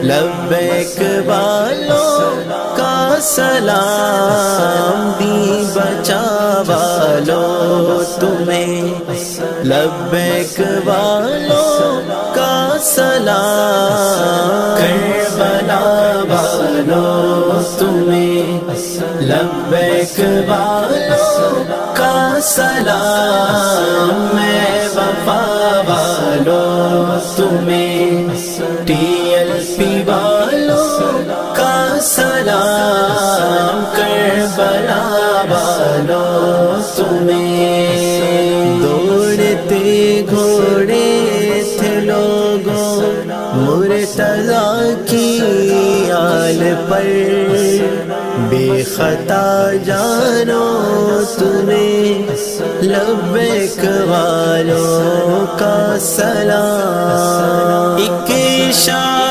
لبیک والوں کا سلام دی بچا والوں تمہیں، لبیک والوں کا سلام کربلا والوں تمہیں، لبیک والوں کا سلام میں وفا والوں تمہیں، ٹی ایل پی والوں کا سلام کربلا والوں تمہیں، دوڑتے گھوڑے تھے لوگوں مرتضیٰ کی آل پر، بے خطا جانو تمہیں، لبیک والوں کا سلام، ایک اشارہ